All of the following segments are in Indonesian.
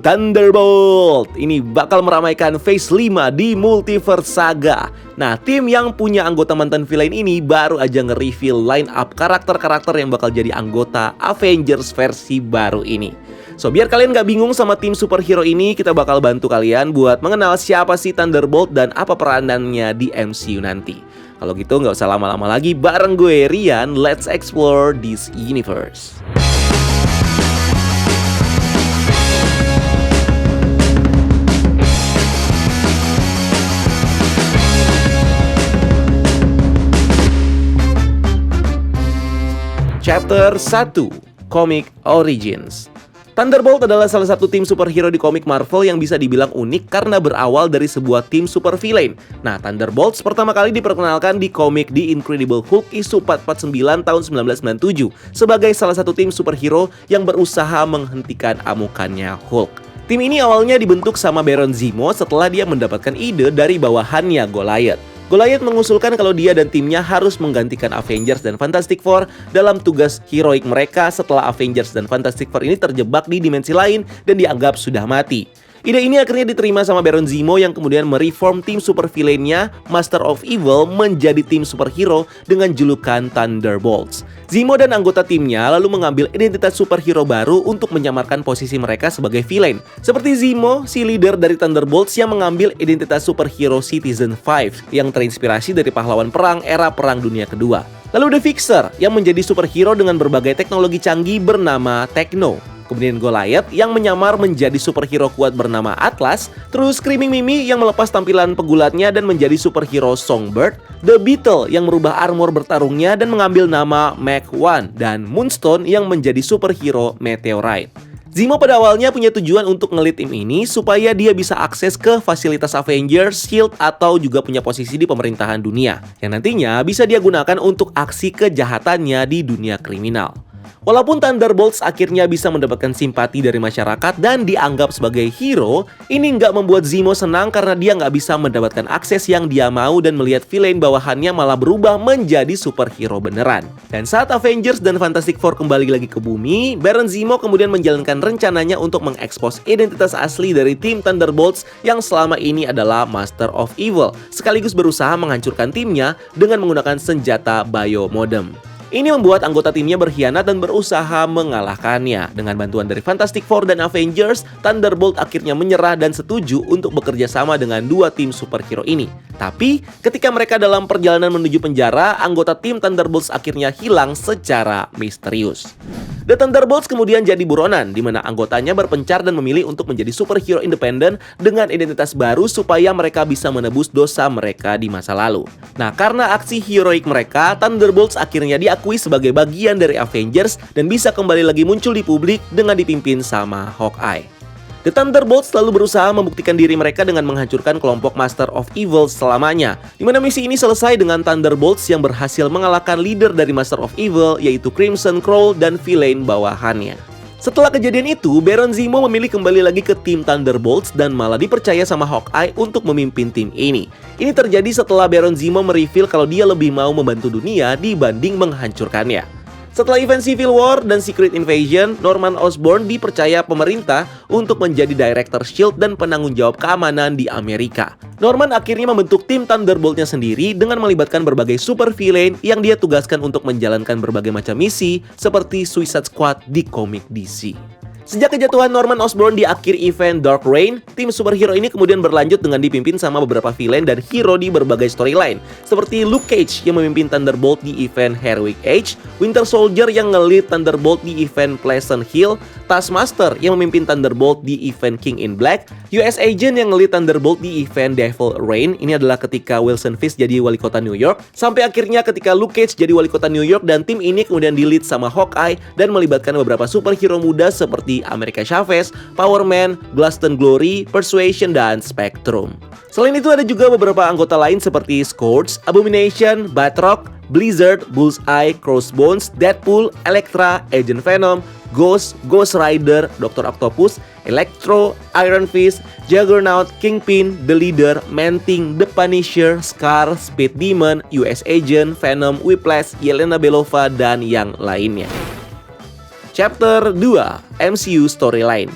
Thunderbolt ini bakal meramaikan Phase 5 di Multiverse Saga. Nah, tim yang punya anggota mantan villain ini baru aja nge-reveal line up karakter-karakter yang bakal jadi anggota Avengers versi baru ini. So, biar kalian gak bingung sama tim superhero ini, kita bakal bantu kalian buat mengenal siapa sih Thunderbolt dan apa peranannya di MCU nanti. Kalau gitu gak usah lama-lama lagi, bareng gue Rian, let's explore this universe. Chapter 1, Comic Origins. Thunderbolt adalah salah satu tim superhero di komik Marvel yang bisa dibilang unik karena berawal dari sebuah tim supervillain. Nah, Thunderbolts pertama kali diperkenalkan di komik The Incredible Hulk isu 449 tahun 1997 sebagai salah satu tim superhero yang berusaha menghentikan amukannya Hulk. Tim ini awalnya dibentuk sama Baron Zemo setelah dia mendapatkan ide dari bawahannya Goliath. Goliath mengusulkan kalau dia dan timnya harus menggantikan Avengers dan Fantastic Four dalam tugas heroik mereka setelah Avengers dan Fantastic Four ini terjebak di dimensi lain dan dianggap sudah mati. Ide ini akhirnya diterima sama Baron Zemo yang kemudian mereform tim supervillainnya Master of Evil menjadi tim superhero dengan julukan Thunderbolts. Zemo dan anggota timnya lalu mengambil identitas superhero baru untuk menyamarkan posisi mereka sebagai villain. Seperti Zemo, si leader dari Thunderbolts yang mengambil identitas superhero Citizen 5 yang terinspirasi dari pahlawan perang era Perang Dunia Kedua. Lalu The Fixer yang menjadi superhero dengan berbagai teknologi canggih bernama Techno. Kemudian Goliath yang menyamar menjadi superhero kuat bernama Atlas. Terus Screaming Mimi yang melepas tampilan pegulatnya dan menjadi superhero Songbird. The Beetle yang merubah armor bertarungnya dan mengambil nama Mach-1. Dan Moonstone yang menjadi superhero Meteorite. Zemo pada awalnya punya tujuan untuk ngelit tim ini supaya dia bisa akses ke fasilitas Avengers, Shield, atau juga punya posisi di pemerintahan dunia. Yang nantinya bisa dia gunakan untuk aksi kejahatannya di dunia kriminal. Walaupun Thunderbolts akhirnya bisa mendapatkan simpati dari masyarakat dan dianggap sebagai hero, ini nggak membuat Zemo senang karena dia nggak bisa mendapatkan akses yang dia mau dan melihat villain bawahannya malah berubah menjadi superhero beneran. Dan saat Avengers dan Fantastic Four kembali lagi ke bumi, Baron Zemo kemudian menjalankan rencananya untuk mengekspos identitas asli dari tim Thunderbolts yang selama ini adalah Master of Evil, sekaligus berusaha menghancurkan timnya dengan menggunakan senjata biomodem. Ini membuat anggota timnya berkhianat dan berusaha mengalahkannya. Dengan bantuan dari Fantastic Four dan Avengers, Thunderbolt akhirnya menyerah dan setuju untuk bekerja sama dengan dua tim superhero ini. Tapi, ketika mereka dalam perjalanan menuju penjara, anggota tim Thunderbolts akhirnya hilang secara misterius. The Thunderbolts kemudian jadi buronan, di mana anggotanya berpencar dan memilih untuk menjadi superhero independen dengan identitas baru supaya mereka bisa menebus dosa mereka di masa lalu. Nah, karena aksi heroik mereka, Thunderbolts akhirnya diakui sebagai bagian dari Avengers dan bisa kembali lagi muncul di publik dengan dipimpin sama Hawkeye. The Thunderbolts selalu berusaha membuktikan diri mereka dengan menghancurkan kelompok Master of Evil selamanya, di mana misi ini selesai dengan Thunderbolts yang berhasil mengalahkan leader dari Master of Evil yaitu Crimson Crow dan villain bawahannya. Setelah kejadian itu, Baron Zemo memilih kembali lagi ke tim Thunderbolts dan malah dipercaya sama Hawkeye untuk memimpin tim ini. Ini terjadi setelah Baron Zemo mereveal kalau dia lebih mau membantu dunia dibanding menghancurkannya. Setelah event Civil War dan Secret Invasion, Norman Osborn dipercaya pemerintah untuk menjadi Director Shield dan penanggung jawab keamanan di Amerika. Norman akhirnya membentuk tim Thunderbolt-nya sendiri dengan melibatkan berbagai super villain yang dia tugaskan untuk menjalankan berbagai macam misi seperti Suicide Squad di komik DC. Sejak kejatuhan Norman Osborn di akhir event Dark Reign, tim superhero ini kemudian berlanjut dengan dipimpin sama beberapa villain dan hero di berbagai storyline, seperti Luke Cage yang memimpin Thunderbolt di event Heroic Age, Winter Soldier yang nge-lead Thunderbolt di event Pleasant Hill, Taskmaster yang memimpin Thunderbolt di event King in Black, US Agent yang nge-lead Thunderbolt di event Devil Reign, ini adalah ketika Wilson Fisk jadi wali kota New York, sampai akhirnya ketika Luke Cage jadi wali kota New York dan tim ini kemudian di-lead sama Hawkeye dan melibatkan beberapa superhero muda seperti America Chavez, Power Man, Glaston Glory, Persuasion, dan Spectrum. Selain itu ada juga beberapa anggota lain seperti Scourge, Abomination, Batroc, Blizzard, Bullseye, Crossbones, Deadpool, Elektra, Agent Venom, Ghost, Ghost Rider, Dr. Octopus, Electro, Iron Fist, Juggernaut, Kingpin, The Leader, Man-Thing, The Punisher, Scar, Speed Demon, US Agent, Venom, Whiplash, Yelena Belova, dan yang lainnya. Chapter 2, MCU Storyline.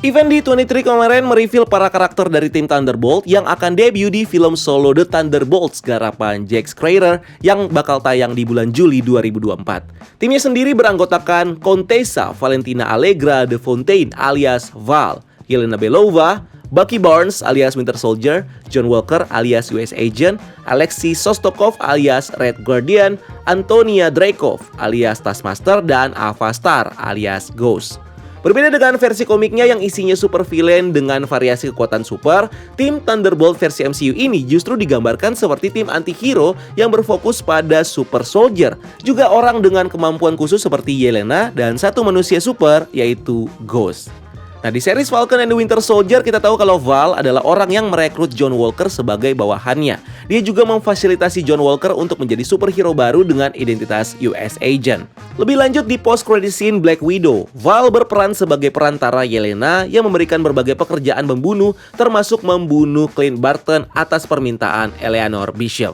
Event di 23 kemarin mereveal para karakter dari tim Thunderbolt yang akan debut di film solo The Thunderbolts garapan Jack Schreier yang bakal tayang di bulan Juli 2024. Timnya sendiri beranggotakan Contessa Valentina Allegra de Fontaine alias Val, Yelena Belova, Bucky Barnes alias Winter Soldier, John Walker alias US Agent, Alexei Shostakov alias Red Guardian, Antonia Dreykov alias Taskmaster, dan Ava Star alias Ghost. Berbeda dengan versi komiknya yang isinya super villain dengan variasi kekuatan super, tim Thunderbolt versi MCU ini justru digambarkan seperti tim anti-hero yang berfokus pada super soldier, juga orang dengan kemampuan khusus seperti Yelena, dan satu manusia super yaitu Ghost. Nah, di series Falcon and the Winter Soldier kita tahu kalau Val adalah orang yang merekrut John Walker sebagai bawahannya. Dia juga memfasilitasi John Walker untuk menjadi superhero baru dengan identitas US Agent. Lebih lanjut di post-credit scene Black Widow, Val berperan sebagai perantara Yelena yang memberikan berbagai pekerjaan membunuh, termasuk membunuh Clint Barton atas permintaan Eleanor Bishop.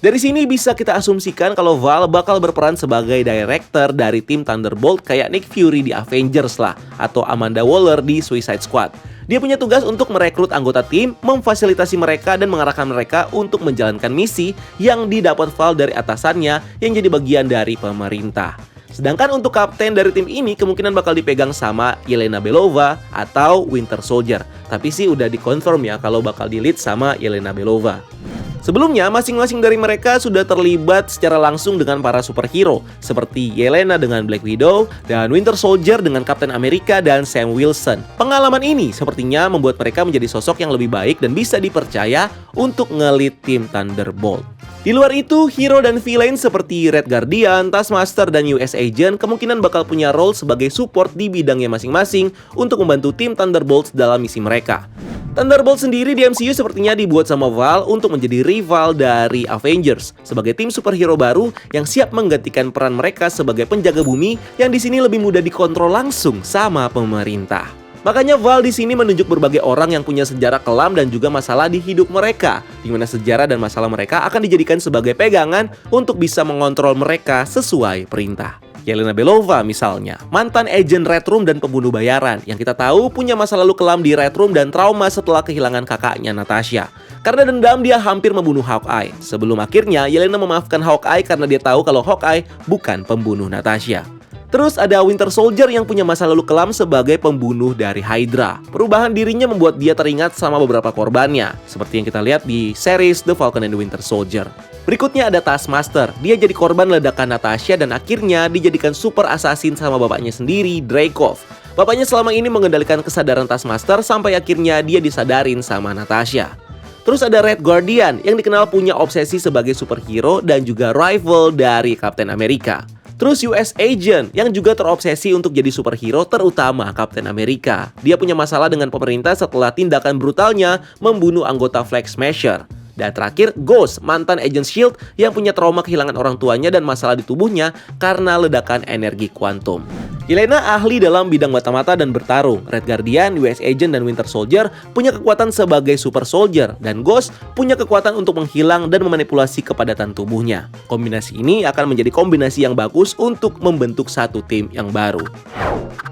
Dari sini bisa kita asumsikan kalau Val bakal berperan sebagai director dari tim Thunderbolt kayak Nick Fury di Avengers lah, atau Amanda Waller di Suicide Squad. Dia punya tugas untuk merekrut anggota tim, memfasilitasi mereka, dan mengarahkan mereka untuk menjalankan misi yang didapat Val dari atasannya yang jadi bagian dari pemerintah. Sedangkan untuk kapten dari tim ini kemungkinan bakal dipegang sama Yelena Belova atau Winter Soldier. Tapi sih udah dikonfirm ya kalau bakal di-lead sama Yelena Belova. Sebelumnya, masing-masing dari mereka sudah terlibat secara langsung dengan para superhero, seperti Yelena dengan Black Widow, dan Winter Soldier dengan Captain America dan Sam Wilson. Pengalaman ini sepertinya membuat mereka menjadi sosok yang lebih baik dan bisa dipercaya untuk nge-lead tim Thunderbolt. Di luar itu, hero dan villain seperti Red Guardian, Taskmaster, dan US Agent kemungkinan bakal punya role sebagai support di bidangnya masing-masing untuk membantu tim Thunderbolts dalam misi mereka. Thunderbolt sendiri di MCU sepertinya dibuat sama Val untuk menjadi rival dari Avengers sebagai tim superhero baru yang siap menggantikan peran mereka sebagai penjaga bumi yang di sini lebih mudah dikontrol langsung sama pemerintah. Makanya Val di sini menunjuk berbagai orang yang punya sejarah kelam dan juga masalah di hidup mereka, di mana sejarah dan masalah mereka akan dijadikan sebagai pegangan untuk bisa mengontrol mereka sesuai perintah. Yelena Belova misalnya, mantan agen Red Room dan pembunuh bayaran yang kita tahu punya masa lalu kelam di Red Room dan trauma setelah kehilangan kakaknya Natasha. Karena dendam dia hampir membunuh Hawkeye. Sebelum akhirnya Yelena memaafkan Hawkeye karena dia tahu kalau Hawkeye bukan pembunuh Natasha. Terus ada Winter Soldier yang punya masa lalu kelam sebagai pembunuh dari Hydra. Perubahan dirinya membuat dia teringat sama beberapa korbannya, seperti yang kita lihat di series The Falcon and the Winter Soldier. Berikutnya ada Taskmaster. Dia jadi korban ledakan Natasha dan akhirnya dijadikan super assassin sama bapaknya sendiri, Dreykov. Bapaknya selama ini mengendalikan kesadaran Taskmaster sampai akhirnya dia disadarin sama Natasha. Terus ada Red Guardian yang dikenal punya obsesi sebagai superhero dan juga rival dari Captain America. Terus US Agent yang juga terobsesi untuk jadi superhero, terutama Captain America. Dia punya masalah dengan pemerintah setelah tindakan brutalnya membunuh anggota Flag Smasher. Dan terakhir, Ghost, mantan agent S.H.I.E.L.D. yang punya trauma kehilangan orang tuanya dan masalah di tubuhnya karena ledakan energi kuantum. Yelena ahli dalam bidang mata-mata dan bertarung. Red Guardian, US Agent, dan Winter Soldier punya kekuatan sebagai super soldier. Dan Ghost punya kekuatan untuk menghilang dan memanipulasi kepadatan tubuhnya. Kombinasi ini akan menjadi kombinasi yang bagus untuk membentuk satu tim yang baru.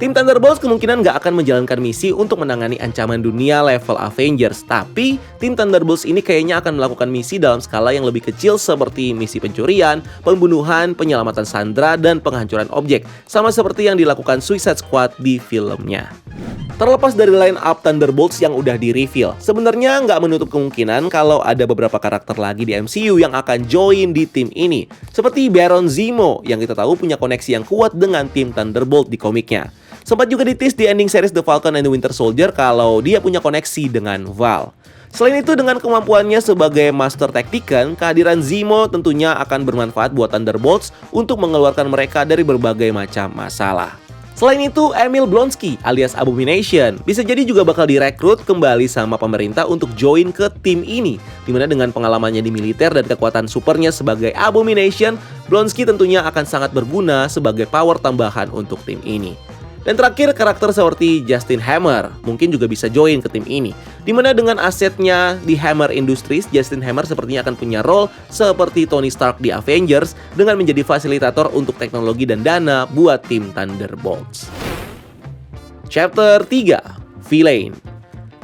Tim Thunderbolts kemungkinan nggak akan menjalankan misi untuk menangani ancaman dunia level Avengers. Tapi, tim Thunderbolts ini kayaknya akan melakukan misi dalam skala yang lebih kecil seperti misi pencurian, pembunuhan, penyelamatan sandera, dan penghancuran objek. Sama seperti yang dilakukan Suicide Squad di filmnya. Terlepas dari line up Thunderbolts yang udah di-reveal, sebenarnya nggak menutup kemungkinan kalau ada beberapa karakter lagi di MCU yang akan join di tim ini. Seperti Baron Zemo yang kita tahu punya koneksi yang kuat dengan tim Thunderbolt di komiknya. Sempat juga ditis di ending series The Falcon and the Winter Soldier kalau dia punya koneksi dengan Val. Selain itu, dengan kemampuannya sebagai Master Tactician, kehadiran Zemo tentunya akan bermanfaat buat Thunderbolts untuk mengeluarkan mereka dari berbagai macam masalah. Selain itu, Emil Blonsky alias Abomination bisa jadi juga bakal direkrut kembali sama pemerintah untuk join ke tim ini. Dimana dengan pengalamannya di militer dan kekuatan supernya sebagai Abomination, Blonsky tentunya akan sangat berguna sebagai power tambahan untuk tim ini. Dan terakhir, karakter seperti Justin Hammer mungkin juga bisa join ke tim ini. Dimana dengan asetnya di Hammer Industries, Justin Hammer sepertinya akan punya role seperti Tony Stark di Avengers dengan menjadi fasilitator untuk teknologi dan dana buat tim Thunderbolts. Chapter 3, villain.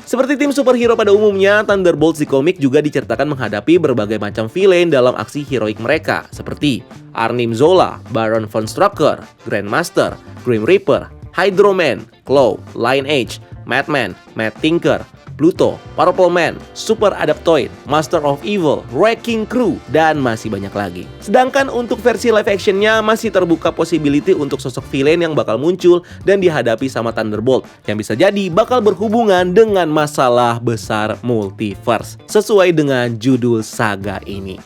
Seperti tim superhero pada umumnya, Thunderbolts di komik juga diceritakan menghadapi berbagai macam villain dalam aksi heroik mereka, seperti Arnim Zola, Baron von Strucker, Grandmaster, Grim Reaper, Hydro-Man, Claw, Lineage, Madman, Mad Tinker, Pluto, Purple Man, Super Adaptoid, Master of Evil, Wrecking Crew, dan masih banyak lagi. Sedangkan untuk versi live actionnya masih terbuka possibility untuk sosok villain yang bakal muncul dan dihadapi sama Thunderbolt, yang bisa jadi bakal berhubungan dengan masalah besar multiverse, sesuai dengan judul saga ini.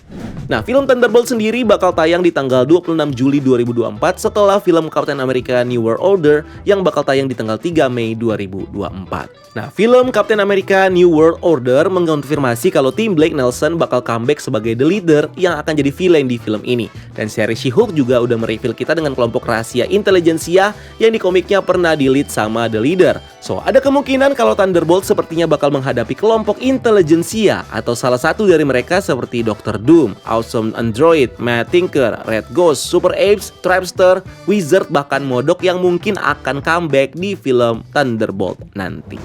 Nah, film Thunderbolt sendiri bakal tayang di tanggal 26 Juli 2024 setelah film Captain America New World Order yang bakal tayang di tanggal 3 Mei 2024. Nah, film Captain America New World Order mengkonfirmasi kalau tim Blake Nelson bakal comeback sebagai The Leader yang akan jadi villain di film ini. Dan seri She-Hulk juga udah mereveal kita dengan kelompok rahasia intelijensia yang di komiknya pernah di-lead sama The Leader. So, ada kemungkinan kalau Thunderbolt sepertinya bakal menghadapi kelompok intelijensia atau salah satu dari mereka seperti Dr. Doom, Awesome Android, Mad Tinker, Red Ghost, Super Apes, Trapster, Wizard, bahkan Modok yang mungkin akan comeback di film Thunderbolt nanti.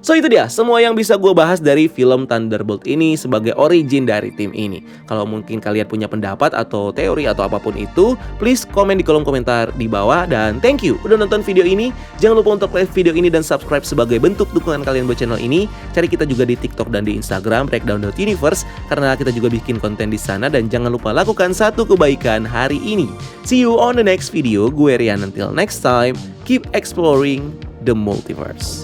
So itu dia semua yang bisa gue bahas dari film Thunderbolt ini sebagai origin dari tim ini. Kalau mungkin kalian punya pendapat atau teori atau apapun itu, please komen di kolom komentar di bawah. Dan thank you udah nonton video ini. Jangan lupa untuk like video ini dan subscribe sebagai bentuk dukungan kalian buat channel ini. Cari kita juga di TikTok dan di Instagram breakdown.universe karena kita juga bikin konten di sana. Dan jangan lupa lakukan satu kebaikan hari ini. See you on the next video. Gue Rian, until next time, keep exploring the multiverse.